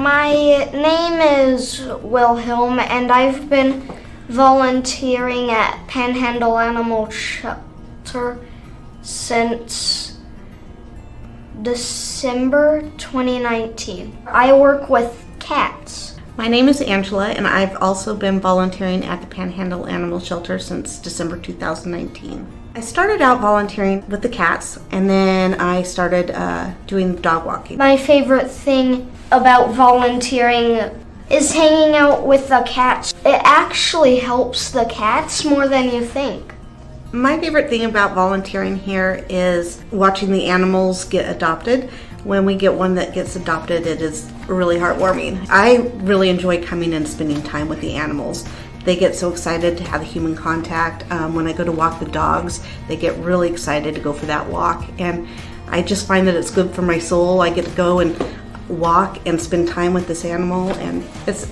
My name is Wilhelm, and I've been volunteering at Panhandle Animal Shelter since December 2019. I work with cats. My name is Angela, and I've also been volunteering at the Panhandle Animal Shelter since December 2019. I started out volunteering with the cats, and then I started doing dog walking. My favorite thing about volunteering is hanging out with the cats. It actually helps the cats more than you think. My favorite thing about volunteering here is watching the animals get adopted. When we get one that gets adopted, it is really heartwarming. I really enjoy coming and spending time with the animals. They get so excited to have human contact. When I go to walk the dogs, they get really excited to go for that walk. And I just find that it's good for my soul. I get to go and walk and spend time with this animal, and it's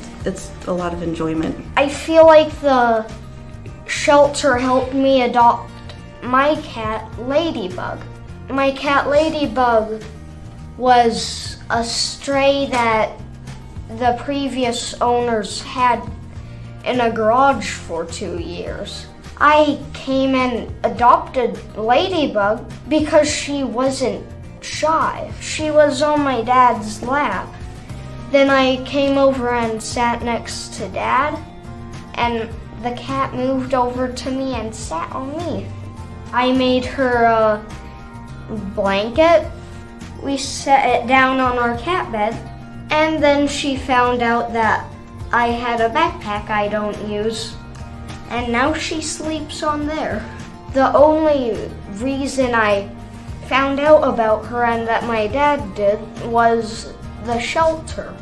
a lot of enjoyment. I feel like the shelter helped me adopt my cat, Ladybug. My cat, Ladybug, was a stray that the previous owners had in a garage for 2 years. I came and adopted Ladybug because she wasn't shy. She was on my dad's lap. Then I came over and sat next to Dad, and the cat moved over to me and sat on me. I made her a blanket. We set it down on our cat bed, and then she found out that I had a backpack I don't use, and now she sleeps on there. The only reason I found out about her and that my dad did was the shelter.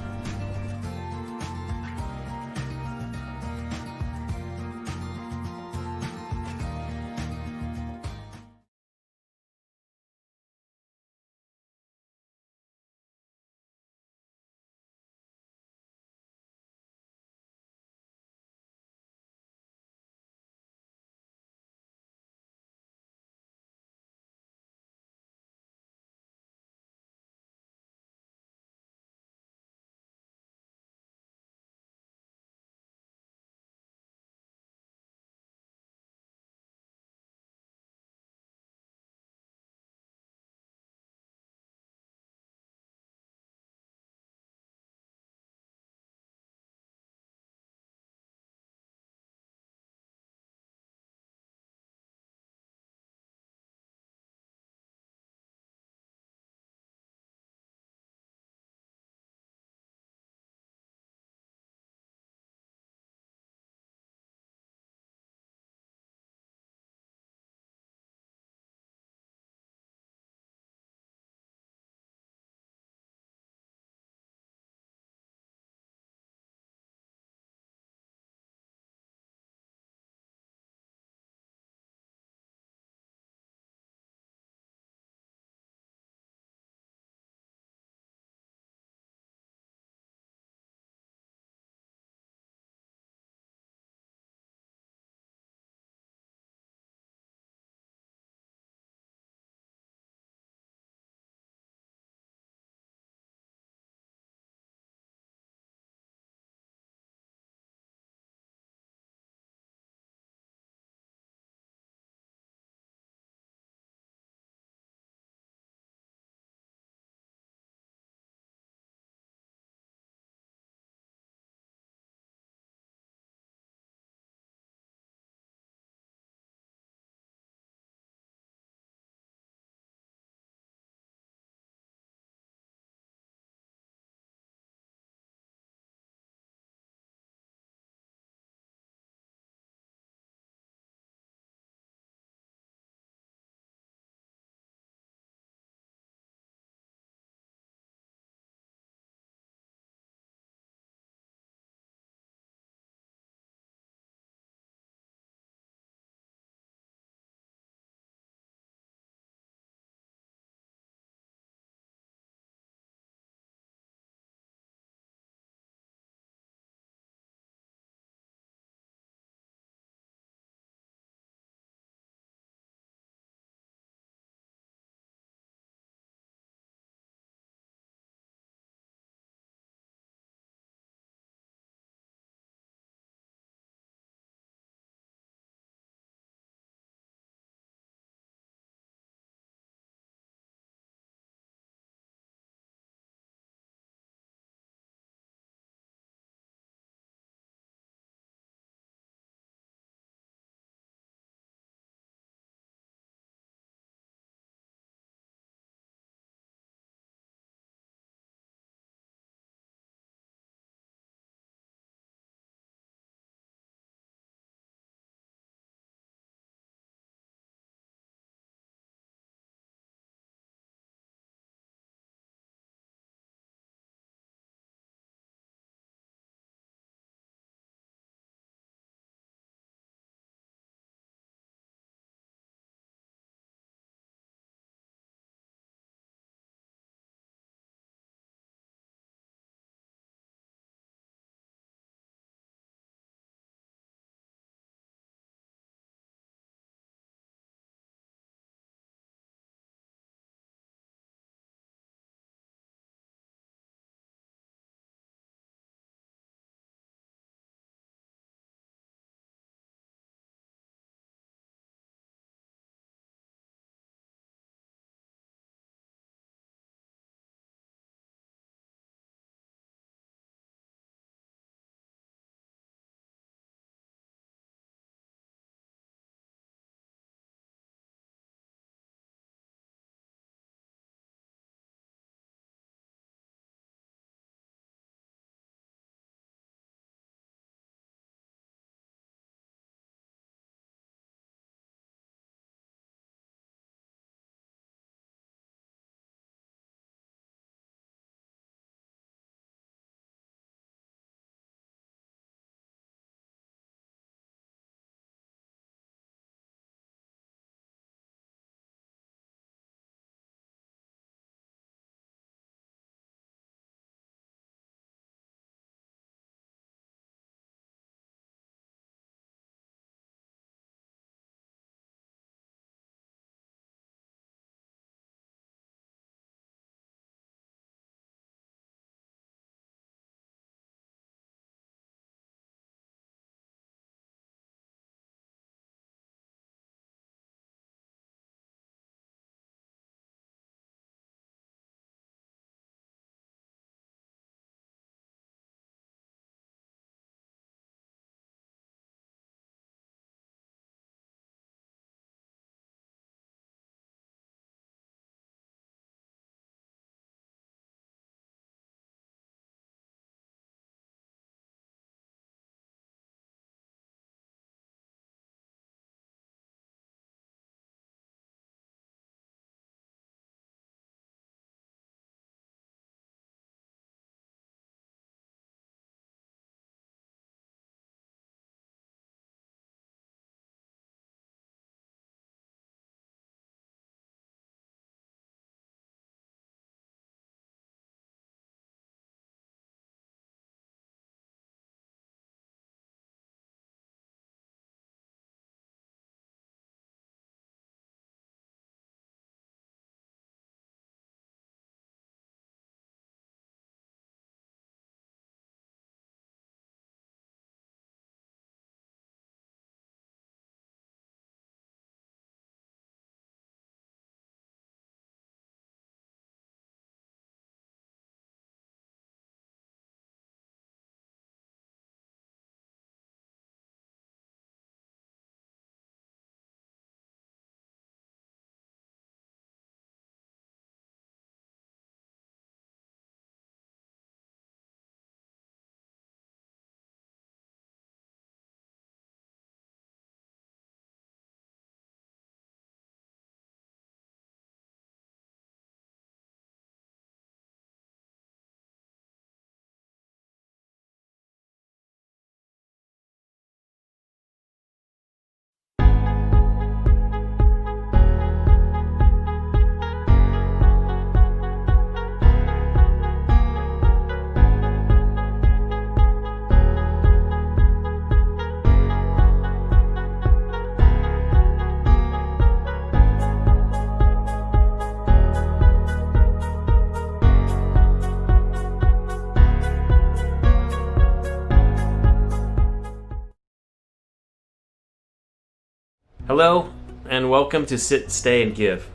Hello, and welcome to Sit.Stay.Give,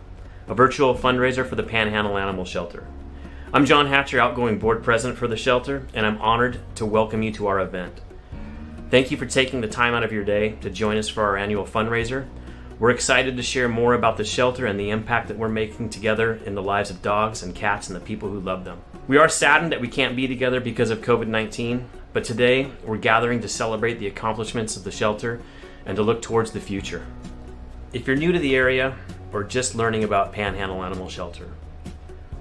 a virtual fundraiser for the Panhandle Animal Shelter. I'm John Hatcher, outgoing board president for the shelter, and I'm honored to welcome you to our event. Thank you for taking the time out of your day to join us for our annual fundraiser. We're excited to share more about the shelter and the impact that we're making together in the lives of dogs and cats and the people who love them. We are saddened that we can't be together because of COVID-19, but today we're gathering to celebrate the accomplishments of the shelter and to look towards the future. If you're new to the area or just learning about Panhandle Animal Shelter,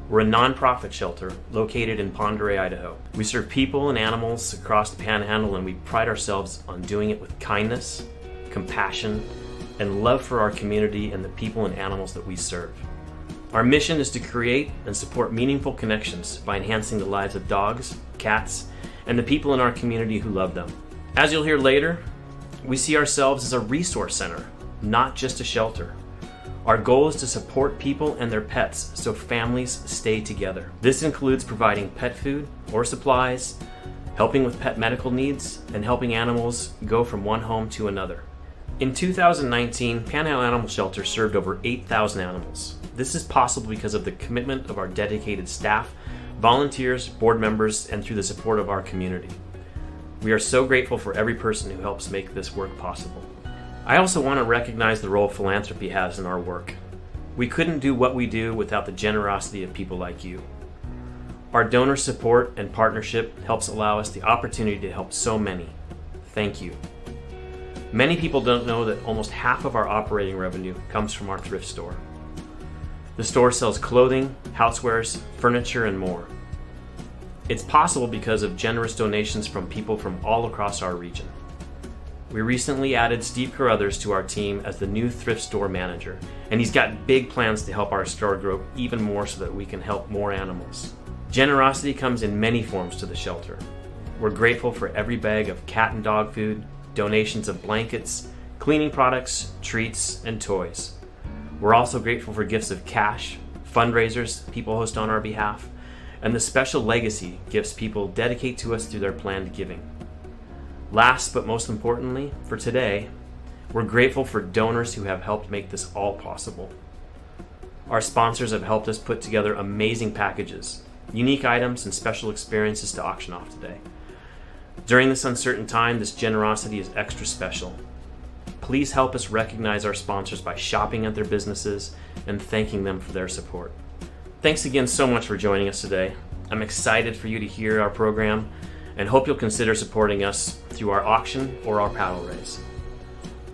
we're a nonprofit shelter located in Fundrasier, Idaho. We serve people and animals across the Panhandle, and we pride ourselves on doing it with kindness, compassion, and love for our community and the people and animals that we serve. Our mission is to create and support meaningful connections by enhancing the lives of dogs, cats, and the people in our community who love them. As you'll hear later, we see ourselves as a resource center, not just a shelter. Our goal is to support people and their pets so families stay together. This includes providing pet food or supplies, helping with pet medical needs, and helping animals go from one home to another. In 2019, Panhandle Animal Shelter served over 8,000 animals. This is possible because of the commitment of our dedicated staff, volunteers, board members, and through the support of our community. We are so grateful for every person who helps make this work possible. I also want to recognize the role philanthropy has in our work. We couldn't do what we do without the generosity of people like you. Our donor support and partnership helps allow us the opportunity to help so many. Thank you. Many people don't know that almost half of our operating revenue comes from our thrift store. The store sells clothing, housewares, furniture, and more. It's possible because of generous donations from people from all across our region. We recently added Steve Carruthers to our team as the new thrift store manager, and he's got big plans to help our store grow even more so that we can help more animals. Generosity comes in many forms to the shelter. We're grateful for every bag of cat and dog food, donations of blankets, cleaning products, treats, and toys. We're also grateful for gifts of cash, fundraisers people host on our behalf, and the special legacy gifts people dedicate to us through their planned giving. Last but most importantly, for today, we're grateful for donors who have helped make this all possible. Our sponsors have helped us put together amazing packages, unique items, and special experiences to auction off today. During this uncertain time, this generosity is extra special. Please help us recognize our sponsors by shopping at their businesses and thanking them for their support. Thanks again so much for joining us today. I'm excited for you to hear our program and hope you'll consider supporting us through our auction or our paddle race.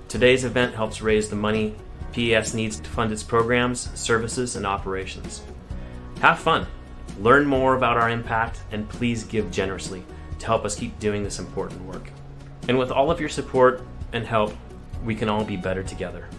Today's event helps raise the money PES needs to fund its programs, services, and operations. Have fun, learn more about our impact, and please give generously to help us keep doing this important work. And with all of your support and help, we can all be better together.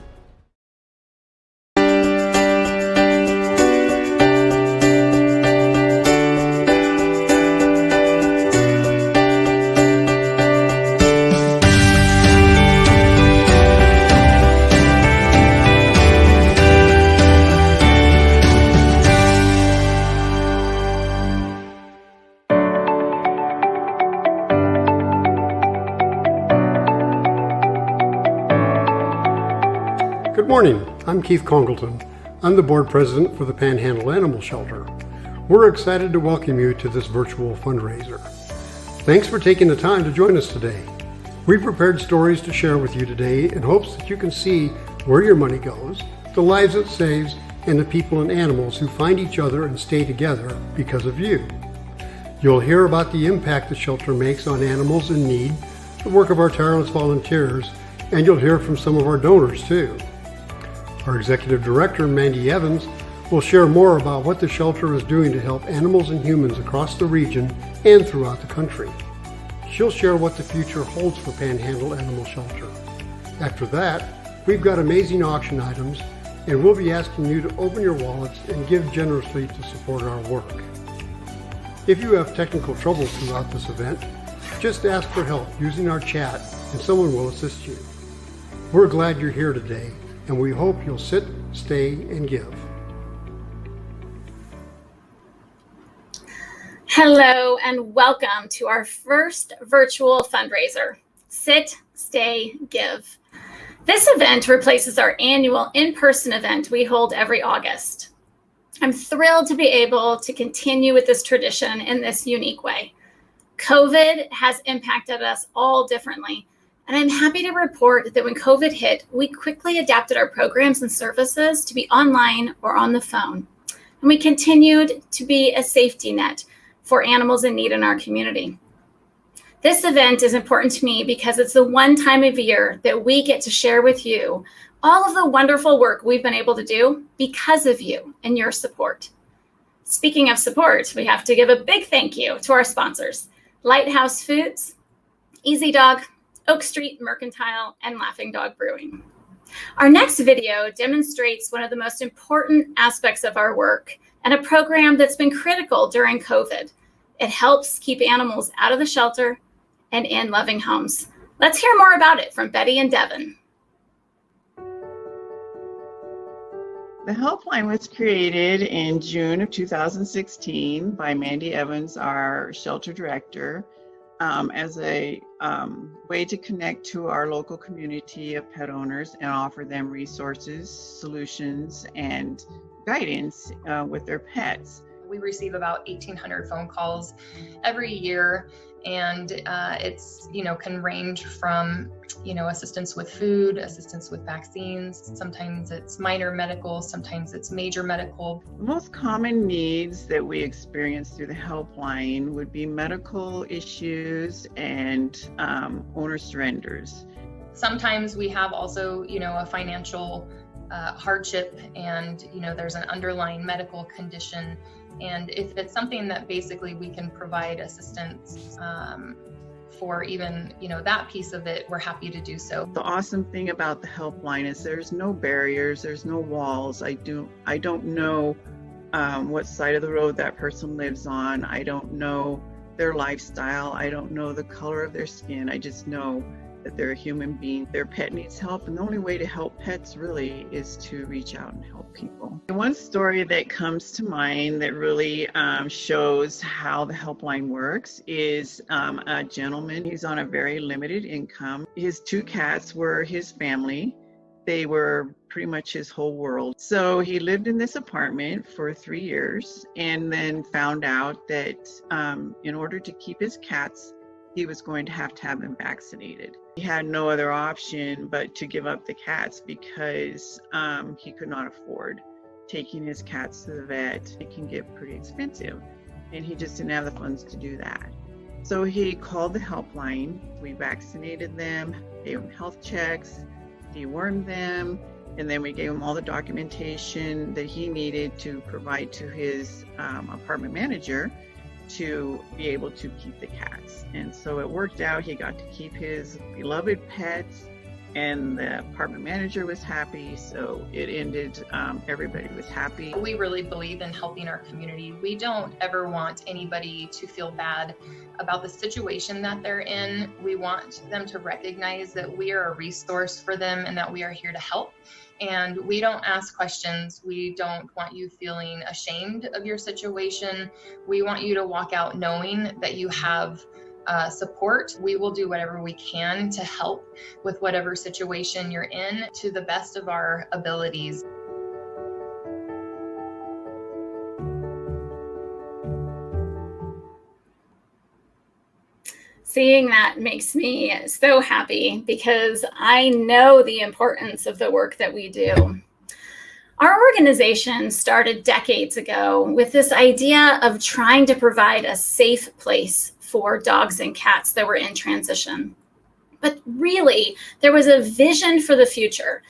Good morning, I'm Keith Congleton. I'm the board president for the Panhandle Animal Shelter. We're excited to welcome you to this virtual fundraiser. Thanks for taking the time to join us today. We've prepared stories to share with you today in hopes that you can see where your money goes, the lives it saves, and the people and animals who find each other and stay together because of you. You'll hear about the impact the shelter makes on animals in need, the work of our tireless volunteers, and you'll hear from some of our donors too. Our executive director, Mandy Evans, will share more about what the shelter is doing to help animals and humans across the region and throughout the country. She'll share what the future holds for Panhandle Animal Shelter. After that, we've got amazing auction items, and we'll be asking you to open your wallets and give generously to support our work. If you have technical troubles throughout this event, just ask for help using our chat and someone will assist you. We're glad you're here today, and we hope you'll sit, stay, and give. Hello and welcome to our first virtual fundraiser, Sit, Stay, Give. This event replaces our annual in-person event we hold every August. I'm thrilled to be able to continue with this tradition in this unique way. COVID has impacted us all differently, and I'm happy to report that when COVID hit, we quickly adapted our programs and services to be online or on the phone, and we continued to be a safety net for animals in need in our community. This event is important to me because it's the one time of year that we get to share with you all of the wonderful work we've been able to do because of you and your support. Speaking of support, we have to give a big thank you to our sponsors, Lighthouse Foods, Easy Dog, Oak Street Mercantile, and Laughing Dog Brewing. Our next video demonstrates one of the most important aspects of our work and a program that's been critical during COVID. It helps keep animals out of the shelter and in loving homes. Let's hear more about it from Betty and Devin. The Helpline was created in June of 2016 by Mandy Evans, our shelter director, as a way to connect to our local community of pet owners and offer them resources, solutions, and guidance with their pets. We receive about 1,800 phone calls every year, and it's, can range from, assistance with food, assistance with vaccines. Sometimes it's minor medical, sometimes it's major medical. The most common needs that we experience through the Helpline would be medical issues and owner surrenders. Sometimes we have also, a financial hardship, and, there's an underlying medical condition. And if it's something that basically we can provide assistance for even, that piece of it, we're happy to do so. The awesome thing about the Helpline is there's no barriers, there's no walls. I don't know what side of the road that person lives on. I don't know their lifestyle. I don't know the color of their skin. I just know that they're a human being. Their pet needs help, and the only way to help pets really is to reach out and help people. One story that comes to mind that really shows how the Helpline works is a gentleman. He's on a very limited income. His 2 cats were his family. They were pretty much his whole world. So he lived in this apartment for 3 years, and then found out that in order to keep his cats, he was going to have them vaccinated. He had no other option but to give up the cats because he could not afford taking his cats to the vet. It can get pretty expensive, and he just didn't have the funds to do that. So he called the Helpline. We vaccinated them, gave them health checks, dewormed them, and then we gave him all the documentation that he needed to provide to his apartment manager to be able to keep the cats. And so it worked out. He got to keep his beloved pets, and the apartment manager was happy. So it ended, everybody was happy. We really believe in helping our community. We don't ever want anybody to feel bad about the situation that they're in. We want them to recognize that we are a resource for them and that we are here to help. And we don't ask questions. We don't want you feeling ashamed of your situation. We want you to walk out knowing that you have support. We will do whatever we can to help with whatever situation you're in to the best of our abilities. Seeing that makes me so happy because I know the importance of the work that we do. Our organization started decades ago with this idea of trying to provide a safe place for dogs and cats that were in transition. But really, there was a vision for the future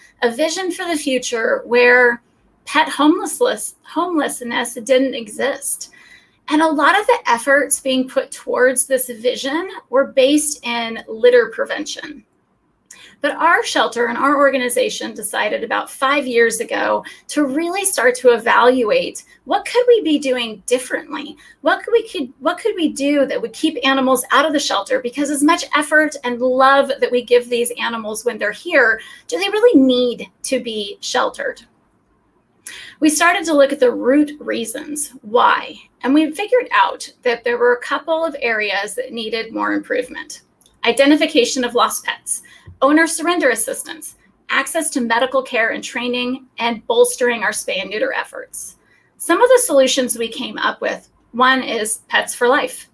where pet homelessness didn't exist. And a lot of the efforts being put towards this vision were based in litter prevention. But our shelter and our organization decided about 5 years ago to really start to evaluate what could we be doing differently? What could we do that would keep animals out of the shelter? Because as much effort and love that we give these animals when they're here, do they really need to be sheltered? We started to look at the root reasons why, and we figured out that there were a couple of areas that needed more improvement. Identification of lost pets, owner surrender assistance, access to medical care and training, and bolstering our spay and neuter efforts. Some of the solutions we came up with, one is Pets for Life.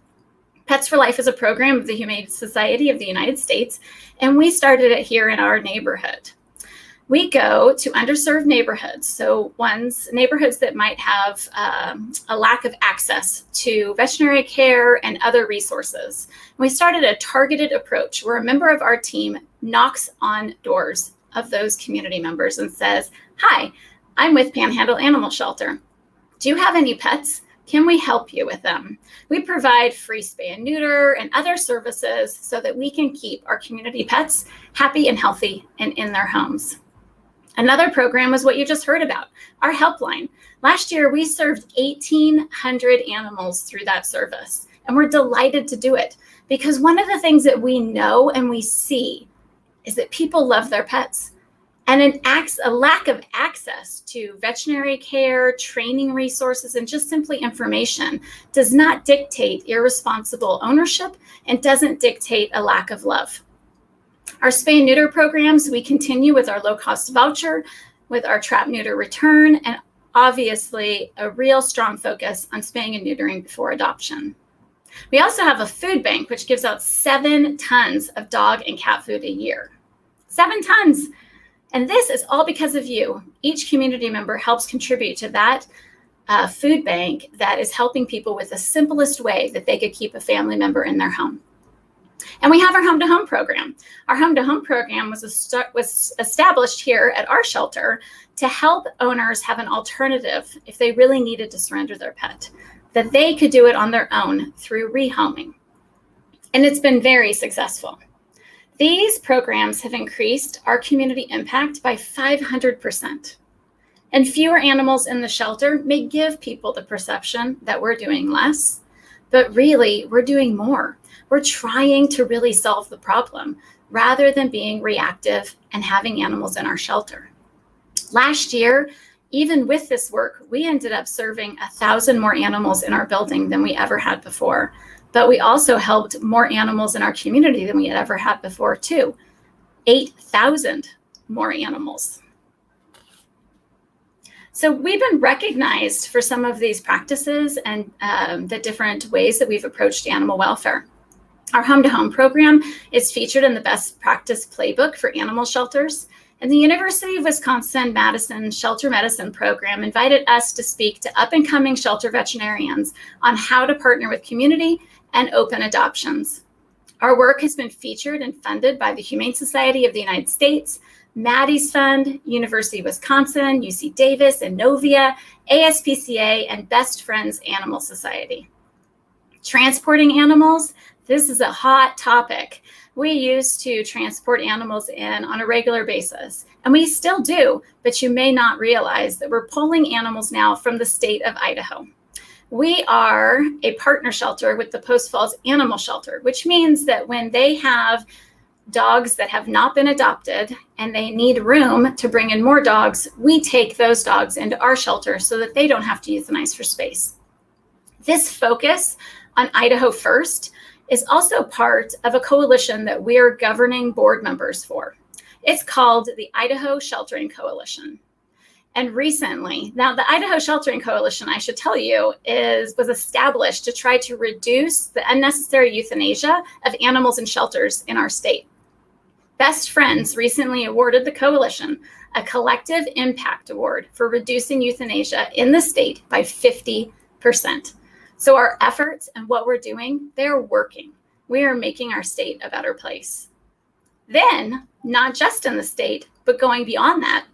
Pets for Life is a program of the Humane Society of the United States, and we started it here in our neighborhood. We go to underserved neighborhoods, so neighborhoods that might have a lack of access to veterinary care and other resources. We started a targeted approach where a member of our team knocks on doors of those community members and says, "Hi, I'm with Panhandle Animal Shelter. Do you have any pets? Can we help you with them?" We provide free spay and neuter and other services so that we can keep our community pets happy and healthy and in their homes. Another program was what you just heard about, our Helpline. Last year, we served 1,800 animals through that service, and we're delighted to do it because one of the things that we know and we see is that people love their pets. And a lack of access to veterinary care, training resources, and just simply information does not dictate irresponsible ownership and doesn't dictate a lack of love. Our spay and neuter programs, we continue with our low-cost voucher, with our trap neuter return, and obviously a real strong focus on spaying and neutering before adoption. We also have a food bank, which gives out 7 tons of dog and cat food a year. 7 tons. And this is all because of you. Each community member helps contribute to that food bank that is helping people with the simplest way that they could keep a family member in their home. And we have our home-to-home program. Our home-to-home program was established here at our shelter to help owners have an alternative if they really needed to surrender their pet, that they could do it on their own through rehoming. And it's been very successful. These programs have increased our community impact by 500%. And fewer animals in the shelter may give people the perception that we're doing less, but really we're doing more. We're trying to really solve the problem rather than being reactive and having animals in our shelter. Last year, even with this work, we ended up serving 1,000 more animals in our building than we ever had before. But we also helped more animals in our community than we had ever had before, too. 8,000 more animals. So we've been recognized for some of these practices and the different ways that we've approached animal welfare. Our home-to-home program is featured in the Best Practice Playbook for Animal Shelters. And the University of Wisconsin-Madison Shelter Medicine Program invited us to speak to up-and-coming shelter veterinarians on how to partner with community and open adoptions. Our work has been featured and funded by the Humane Society of the United States, Maddie's Fund, University of Wisconsin, UC Davis, Innovia, ASPCA, and Best Friends Animal Society. Transporting animals, this is a hot topic. We used to transport animals in on a regular basis, and we still do, but you may not realize that we're pulling animals now from the state of Idaho. We are a partner shelter with the Post Falls Animal Shelter, which means that when they have dogs that have not been adopted and they need room to bring in more dogs, we take those dogs into our shelter so that they don't have to euthanize for space. This focus on Idaho First is also part of a coalition that we're governing board members for. It's called the Idaho Sheltering Coalition. And recently, now the Idaho Sheltering Coalition, I should tell you, was established to try to reduce the unnecessary euthanasia of animals in shelters in our state. Best Friends recently awarded the coalition a collective impact award for reducing euthanasia in the state by 50%. So our efforts and what we're doing, they're working. We are making our state a better place. Then, not just in the state, but going beyond that,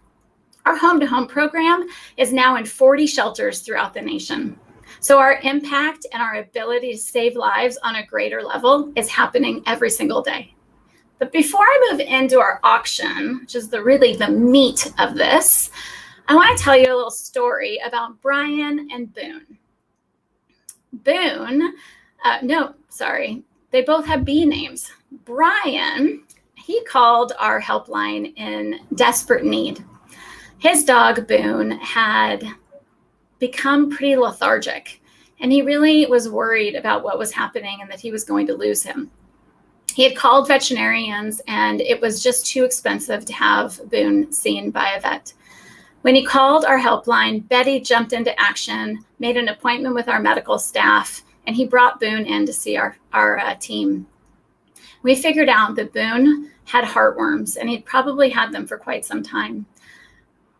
our home-to-home program is now in 40 shelters throughout the nation. So our impact and our ability to save lives on a greater level is happening every single day. But before I move into our auction, which is really the meat of this, I want to tell you a little story about Brian and Boone. They both have B names. Brian, he called our helpline in desperate need. His dog, Boone, had become pretty lethargic, and he really was worried about what was happening and that he was going to lose him. He had called veterinarians, and it was just too expensive to have Boone seen by a vet. When he called our helpline, Betty jumped into action, made an appointment with our medical staff, and he brought Boone in to see our team. We figured out that Boone had heartworms, and he'd probably had them for quite some time.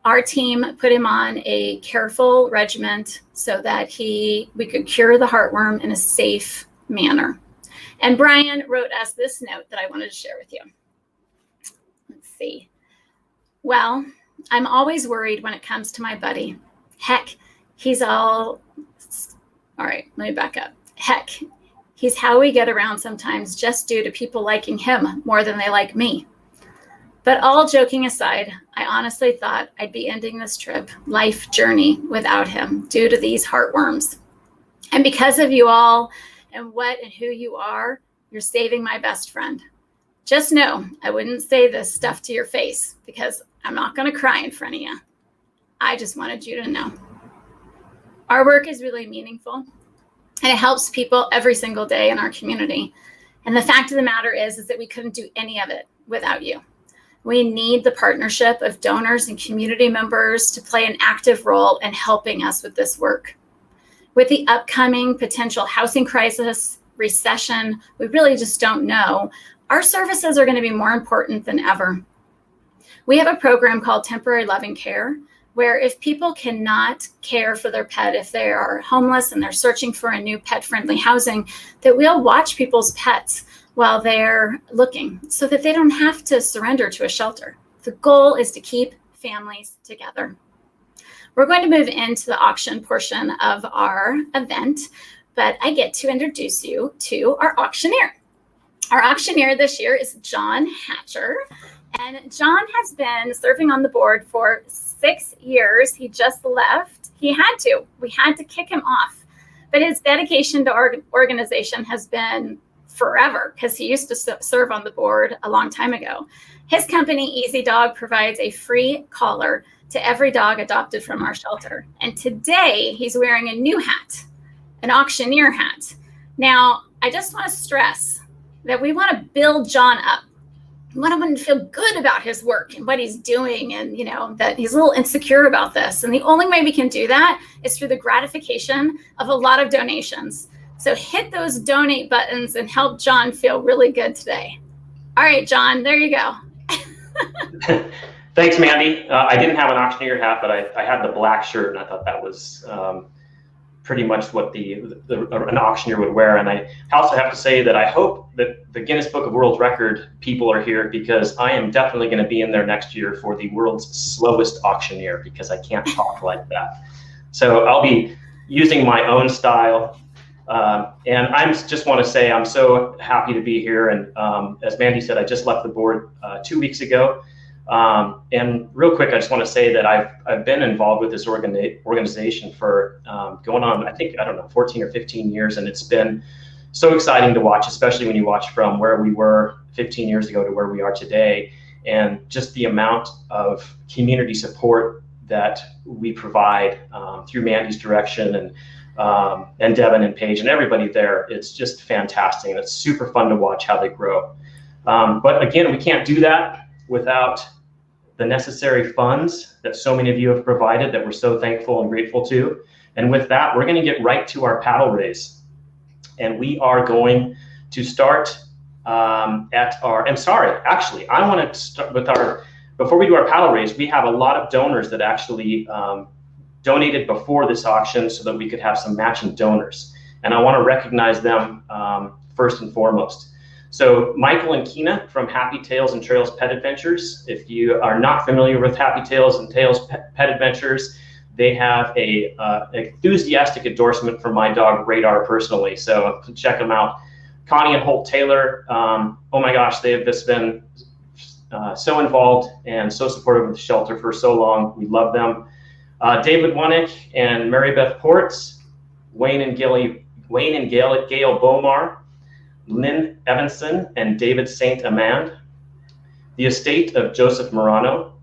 Our team put him on a careful regimen so that we could cure the heartworm in a safe manner. And Brian wrote us this note that I wanted to share with you. Let's see. Well, I'm always worried when it comes to my buddy. Heck, all right, let me back up. Heck, he's how we get around sometimes just due to people liking him more than they like me. But all joking aside, I honestly thought I'd be ending this life journey without him due to these heartworms. And because of you all and what and who you are, you're saving my best friend. Just know I wouldn't say this stuff to your face because I'm not going to cry in front of you. I just wanted you to know. Our work is really meaningful, and it helps people every single day in our community. And the fact of the matter is that we couldn't do any of it without you. We need the partnership of donors and community members to play an active role in helping us with this work. With the upcoming potential housing crisis, recession, we really just don't know. Our services are going to be more important than ever. We have a program called Temporary Loving Care, where if people cannot care for their pet, if they are homeless and they're searching for a new pet-friendly housing, that we'll watch people's pets while they're looking so that they don't have to surrender to a shelter. The goal is to keep families together. We're going to move into the auction portion of our event, but I get to introduce you to our auctioneer. Our auctioneer this year is John Hatcher, and John has been serving on the board for 6 years. He just left. We had to kick him off, but his dedication to our organization has been forever because he used to serve on the board a long time ago. His company, Easy Dog, provides a free collar to every dog adopted from our shelter. And today he's wearing a new hat, an auctioneer hat. Now, I just want to stress that we want to build John up. We want him to feel good about his work and what he's doing, and that he's a little insecure about this. And the only way we can do that is through the gratification of a lot of donations. So hit those donate buttons and help John feel really good today. All right, John, there you go. Thanks, Mandy. I didn't have an auctioneer hat, but I had the black shirt, and I thought that was pretty much what an auctioneer would wear. And I also have to say that I hope that the Guinness Book of World Record people are here, because I am definitely going to be in there next year for the world's slowest auctioneer, because I can't talk like that. So I'll be using my own style. And I just want to say I'm so happy to be here. And as Mandy said, I just left the board 2 weeks ago. And real quick, I just want to say that I've been involved with this organization for going on, I think, 14 or 15 years. And it's been so exciting to watch, especially when you watch from where we were 15 years ago to where we are today. And just the amount of community support that we provide through Mandy's direction and Devin and Paige and everybody there. It's just fantastic. And it's super fun to watch how they grow. But again, we can't do that without the necessary funds that so many of you have provided, that we're so thankful and grateful to. And with that, we're going to get right to our paddle raise. And we are going to start I want to start with before we do our paddle raise, we have a lot of donors that actually donated before this auction so that we could have some matching donors. And I want to recognize them first and foremost. So Michael and Kina from Happy Tails and Trails Pet Adventures. If you are not familiar with Happy Tails and Trails Pet Adventures, they have a enthusiastic endorsement from my dog Radar personally. So check them out. Connie and Holt Taylor, oh my gosh, they have just been so involved and so supportive of the shelter for so long. We love them. David Wanick and Mary Beth Ports, Wayne and Gail Bomar, Lynn Evanson and David St. Amand, the estate of Joseph Morano,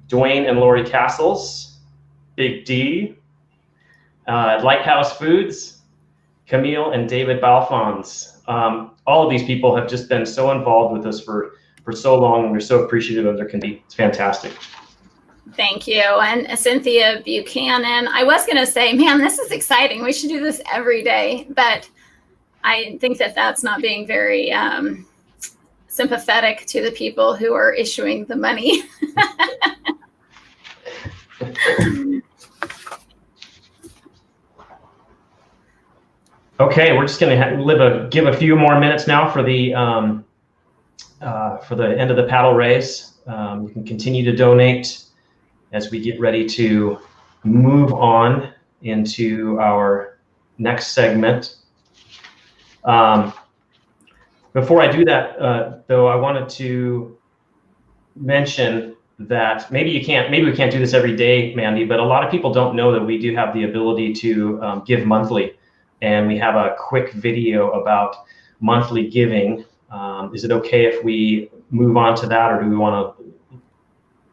Dwayne and Lori Castles, Big D, Lighthouse Foods, Camille and David Balfons, all of these people have just been so involved with us for so long, and we're so appreciative of their community. It's fantastic. Thank you. And Cynthia Buchanan, I was going to say, man, this is exciting. We should do this every day. But I think that that's not being very sympathetic to the people who are issuing the money. Okay, we're just going to give a few more minutes now for the end of the paddle race. You can continue to donate as we get ready to move on into our next segment. Before I do that, though, I wanted to mention that maybe we can't do this every day, Mandy, but a lot of people don't know that we do have the ability to give monthly, and we have a quick video about monthly giving. Is it okay if we move on to that, or do we want to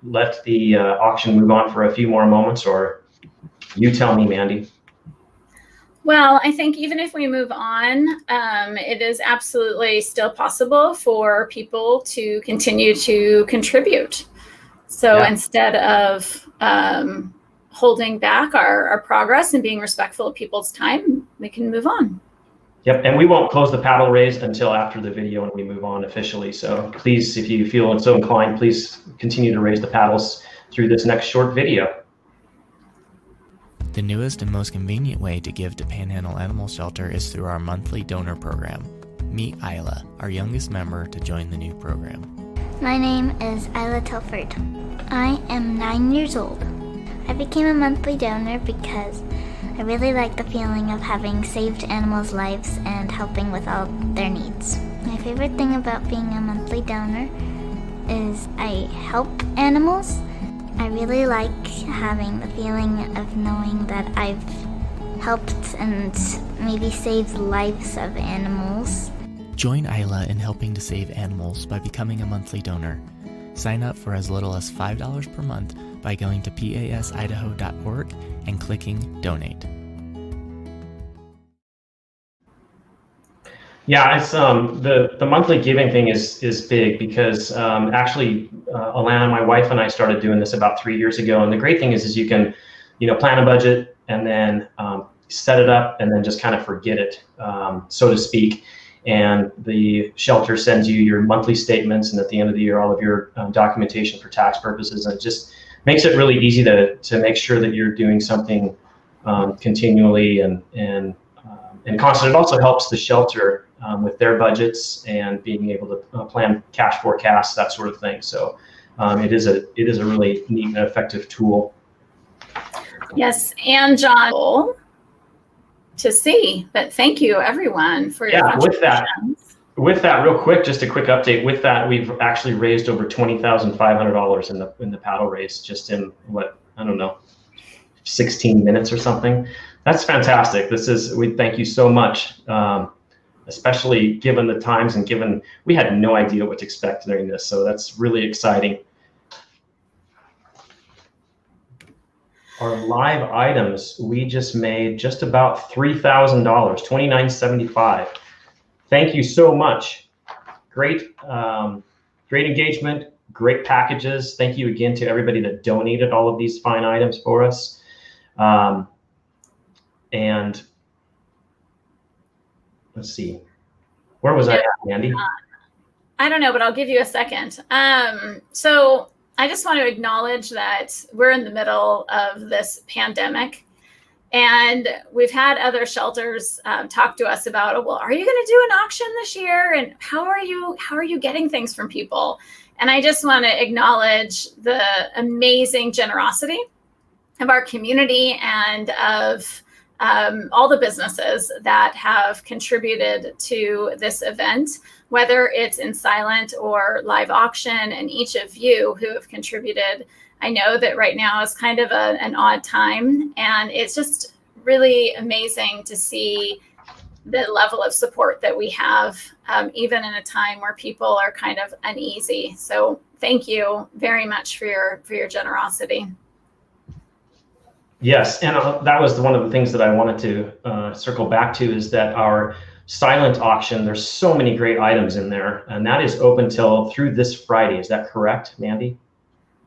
let the auction move on for a few more moments, or you tell me, Mandy? Well, I think even if we move on, it is absolutely still possible for people to continue to contribute. So instead of holding back our progress and being respectful of people's time, we can move on. Yep, and we won't close the paddle raise until after the video and we move on officially. So please, if you feel so inclined, please continue to raise the paddles through this next short video. The newest and most convenient way to give to Panhandle Animal Shelter is through our monthly donor program. Meet Isla, our youngest member to join the new program. My name is Isla Telford. I am 9 years old. I became a monthly donor because I really like the feeling of having saved animals' lives and helping with all their needs. My favorite thing about being a monthly donor is I help animals. I really like having the feeling of knowing that I've helped and maybe saved the lives of animals. Join Isla in helping to save animals by becoming a monthly donor. Sign up for as little as $5 per month by going to pasidaho.org and clicking Donate. Yeah, it's the monthly giving thing is big because actually Alana, my wife, and I started doing this about 3 years ago. And the great thing is you can, plan a budget and then set it up and then just kind of forget it, so to speak. And the shelter sends you your monthly statements, and at the end of the year, all of your documentation for tax purposes. And it just makes it really easy to make sure that you're doing something continually and constant. It also helps the shelter with their budgets and being able to plan cash forecasts, that sort of thing. So it is a really neat and effective tool. Yes, and John, to see, but thank you everyone for your contributions. With that, real quick, just a quick update. With that, we've actually raised over $20,500 in the paddle race just in 16 minutes or something. That's fantastic. We thank you so much, especially given the times and given we had no idea what to expect during this. So that's really exciting. Our live items, we just made just about $3,000, $2,975. Thank you so much. Great engagement, great packages. Thank you again to everybody that donated all of these fine items for us. And let's see, where was I at, Andy? I don't know, but I'll give you a second. So I just want to acknowledge that we're in the middle of this pandemic, and we've had other shelters talk to us about, well, are you going to do an auction this year? And how are you getting things from people? And I just want to acknowledge the amazing generosity of our community and of all the businesses that have contributed to this event, whether it's in silent or live auction, and each of you who have contributed. I know that right now is kind of an odd time, and it's just really amazing to see the level of support that we have, even in a time where people are kind of uneasy. So thank you very much for your generosity. Yes, and that was one of the things that I wanted to circle back to, is that our silent auction. There's so many great items in there, and that is open through this Friday. Is that correct, Mandy?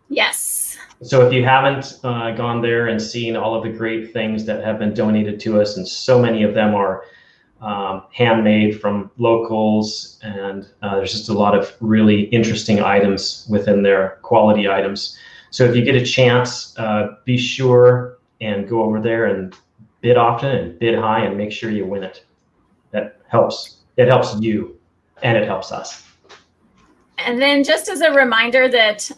Yes. So if you haven't gone there and seen all of the great things that have been donated to us, and so many of them are handmade from locals, and there's just a lot of really interesting items within there, quality items. So if you get a chance, be sure and go over there and bid often and bid high and make sure you win it. That helps. It helps you and it helps us. And then just as a reminder that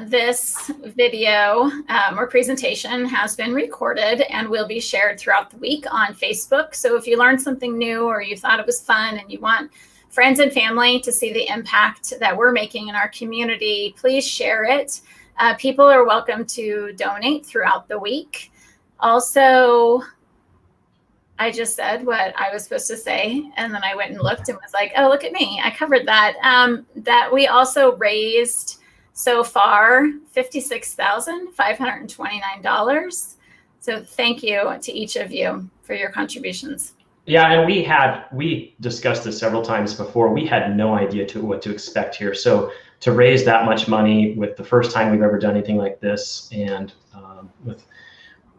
this video or presentation has been recorded and will be shared throughout the week on Facebook. So if you learned something new or you thought it was fun and you want friends and family to see the impact that we're making in our community, please share it. People are welcome to donate throughout the week. Also, I just said what I was supposed to say, and then I went and looked and was like, oh, look at me. I covered that. That we also raised so far $56,529. So thank you to each of you for your contributions. Yeah, and we discussed this several times before. We had no idea what to expect here. So to raise that much money with the first time we've ever done anything like this, and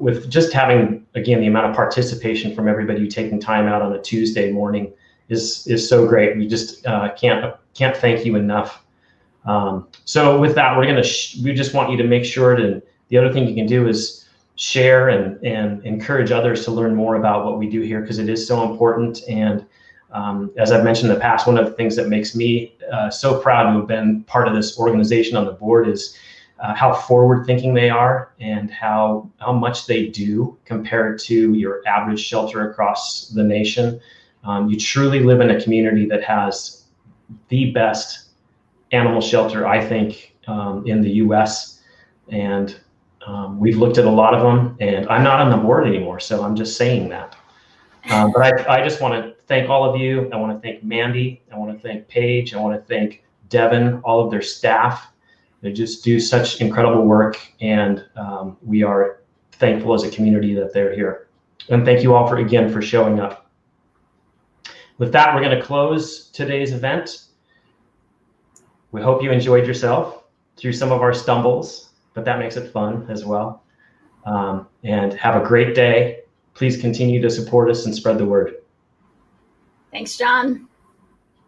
with just having, again, the amount of participation from everybody taking time out on a Tuesday morning is so great. We just can't thank you enough. So with that, we just want you to make sure to, the other thing you can do is share and encourage others to learn more about what we do here, because it is so important. And as I've mentioned in the past, one of the things that makes me so proud to have been part of this organization on the board is how forward-thinking they are and how much they do compared to your average shelter across the nation. You truly live in a community that has the best animal shelter, I think, in the U.S. And we've looked at a lot of them, and I'm not on the board anymore, so I'm just saying that. But I just want to thank all of you. I want to thank Mandy. I want to thank Paige. I want to thank Devin, all of their staff. They just do such incredible work, and we are thankful as a community that they're here. And thank you all again for showing up. With that, we're going to close today's event. We hope you enjoyed yourself through some of our stumbles, but that makes it fun as well. And have a great day. Please continue to support us and spread the word. Thanks, John.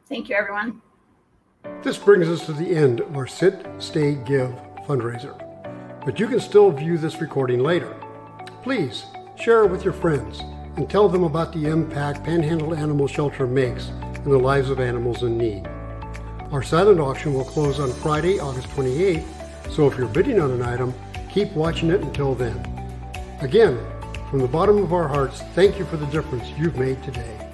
Thank you, everyone. This brings us to the end of our Sit.Stay.Give fundraiser, but you can still view this recording later. Please share it with your friends and tell them about the impact Panhandle Animal Shelter makes in the lives of animals in need. Our silent auction will close on Friday, August 28th, so if you're bidding on an item, keep watching it until then. Again, from the bottom of our hearts, thank you for the difference you've made today.